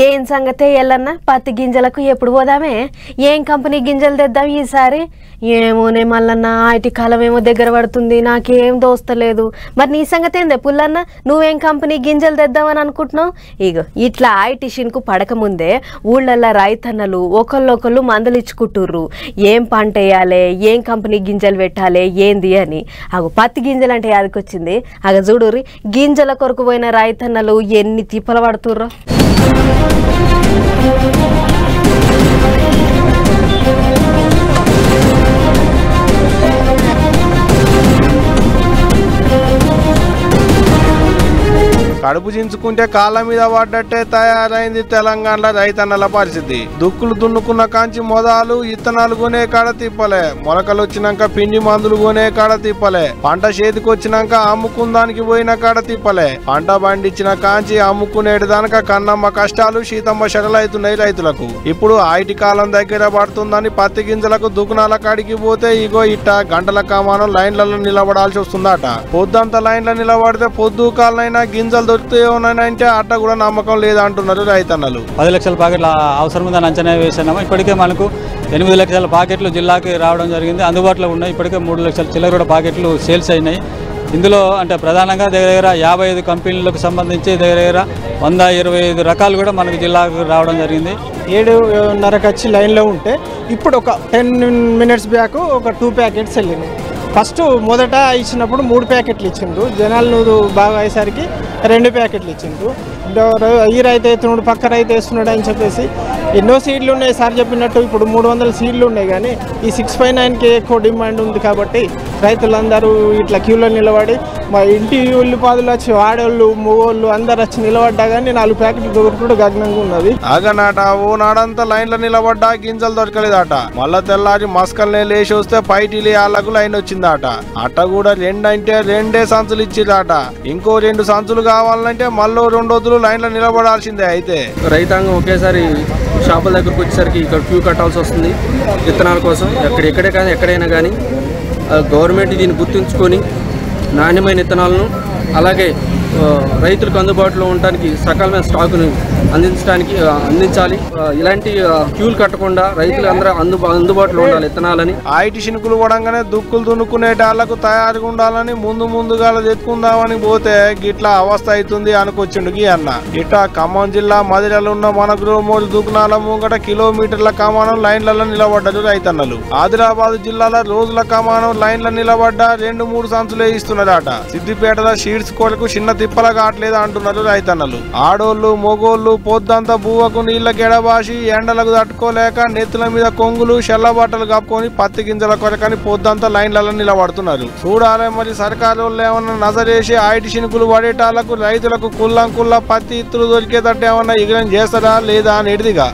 ఏం సంగతే ఎల్లన్న పత్తి గింజలకు ఎప్పుడు పోదామే ఏం కంపెనీ గింజలు తెద్దాం ఈసారి ఏమోనే మల్లన్న ఐటీ కాలం ఏమో దగ్గర పడుతుంది నాకేం దోస్తలేదు మరి నీ సంగతి ఏందే పుల్లన్న నువ్వేం కంపెనీ గింజలు తెద్దామని అనుకుంటున్నావు ఇగో ఇట్లా ఐటీషిన్కు పడకముందే ఊళ్ళల్లో రైతన్నలు ఒకళ్ళొకళ్ళు మందులు ఇచ్చుకుంటుర్రు ఏం పంట వేయాలి ఏం కంపెనీ గింజలు పెట్టాలి ఏంది అని అగో పత్తి గింజలు అంటే యాదకొచ్చింది అగ చూడుర్రి గింజల కొరకు పోయిన రైతన్నలు ఎన్ని తిప్పలు పడుతుర్రో కడుపు చించుకుంటే కాళ్ళ మీద పడ్డట్టే తయారైంది తెలంగాణలో రైతన్నల పరిస్థితి. దుక్కులు దున్నుకున్న కాంచి మొదలు ఇత్తనాలు కొనే కాడ తిప్పలే, మొలకలు వచ్చినాక పిండి మందులు కొనే కాడ తిప్పలే, పంట చేతికి వచ్చినాక అమ్ముకుందానికి పోయిన కాడ తిప్పలే, పంట పండించిన కాంచి అమ్ముకునేటి దానిక కన్నమ్మ కష్టాలు శీతమ్మ శరలైతున్నాయి రైతులకు. ఇప్పుడు ఐటీ కాలం దగ్గర పడుతుందని పత్తి గింజలకు దుకాణాల కాడికి పోతే ఇగో ఇట్ట గంటల కామానం లైన్లలో నిలబడాల్సి వస్తుందట. పొద్దంతా లైన్లో నిలబడితే పొద్దు కాలనైనా గింజలు దొరుకుతాయోనంటే అట్ట కూడా నమ్మకం లేదంటున్నారు రైతన్నలు. 10 లక్షల ప్యాకెట్ల అవసరం ఉందని అంచనా వేసాము. ఇప్పటికే మనకు 8 లక్షల ప్యాకెట్లు జిల్లాకి రావడం జరిగింది, అందుబాటులో ఉన్నాయి. ఇప్పటికే 3 లక్షల చిల్లర ప్యాకెట్లు సేల్స్ అయినాయి. ఇందులో అంటే ప్రధానంగా దగ్గర 55 కంపెనీలకు సంబంధించి దగ్గర 125 రకాలు కూడా మనకు జిల్లాకు రావడం జరిగింది. 7:30 వచ్చి లైన్లో ఉంటే ఇప్పుడు ఒక 10 minutes బ్యాక్ ఒక 2 ప్యాకెట్స్ వెళ్ళినాయి. ఫస్ట్ మొదట ఇచ్చినప్పుడు 3 ప్యాకెట్లు ఇచ్చిండ్రు, జనాలు బాగా అయ్యేసరికి 2 ప్యాకెట్లు ఇచ్చిండ్రు. ఈ రైతు వేస్తున్నాడు పక్క రైతు వేస్తున్నాడు అని చెప్పేసి ఎన్నో సీడ్లు ఉన్నాయి. సార్ చెప్పినట్టు ఇప్పుడు 300 సీడ్లు ఉన్నాయి, కానీ ఈ 659కి ఎక్కువ డిమాండ్ ఉంది కాబట్టి రైతులందరూ ఇట్లా క్యూలో నిలబడి మా ఇంటి ఉల్లిపాదులు వచ్చి ఆడోళ్ళు మగోళ్ళు అందరు వచ్చి నిలబడ్డా కానీ 4 ప్యాకెట్లు దొరుకుతూ గగనంగా ఉన్నది. ఆగనాట ఓ నాడంతా లైన్లో నిలబడ్డా గింజలు దొరకలేదట. మళ్ళా తెల్లారి మస్కల్నే లేచి వస్తే పైటీలి వాళ్ళకు లైన్ వచ్చిందట. అట్ట కూడా 2 అంటే 2 సంచులు ఇచ్చిదట. ఇంకో 2 సంచులు కావాలంటే మళ్ళీ 2 రోజులు లైన్లో నిలబడాల్సిందే. అయితే రైతాంగం ఒకేసారి షాపుల దగ్గరకు వచ్చేసరికి ఇక్కడ క్యూ కట్టాల్సి వస్తుంది విత్తనాల కోసం. ఎక్కడైనా కానీ గవర్నమెంట్ దీన్ని గుర్తుంచుకొని నాణ్యమైన విత్తనాలను అలాగే రైతులకు అందుబాటులో ఉండడానికి సకాలమైన స్టాకును అందించాలి. ఇలాంటి క్యూలు కట్టకుండా రైతులు అందరూ అందుబాటులో ఉండాలి విత్తనాలని. ఐటీ శినుకులు పడంగానే దుక్కులు దున్నుకునేటాళ్లకు తయారుగా ఉండాలని ముందుగా తెచ్చుకుందామని పోతే గిట్లా అవస్థ అవుతుంది అనుకొచ్చిండు గీ అన్న. ఇట్లా ఖమ్మం జిల్లా మదిరలో ఉన్న మన గ్రోమోలు దుకాణాల ముంగట కిలోమీటర్ల కమానం లైన్లలో నిలబడ్డారు రైతన్నలు. ఆదిలాబాద్ జిల్లాలో రోజుల కమానం లైన్ల నిలబడ్డ 2-3 సంచులే ఇస్తున్నారట. సిద్దిపేటలో షీడ్స్ కొరకు చిన్న తిప్పల కావట్లేదు అంటున్నారు రైతన్నలు. ఆడోళ్ళు మొగోళ్ళు పొద్దంతా బువ్వకు నీళ్ళ గెడబాసి ఎండలకు తట్టుకోలేక నెత్తుల మీద కొంగులు షెల్ల బట్టలు కప్పుకొని పత్తి గింజల కొరకని పొద్దంతా లైన్లలో నిలబడుతున్నారు. చూడాలి మరి సర్కారు వాళ్ళు ఏమన్నా నజరేసి ఐటీ శినుకులు పడేటాళ్లకు రైతులకు కుల్లం పత్తి ఇత్తులు దొరికేటట్టు ఏమన్నా ఎగరం చేస్తారా లేదా అని ఎడిదిగా.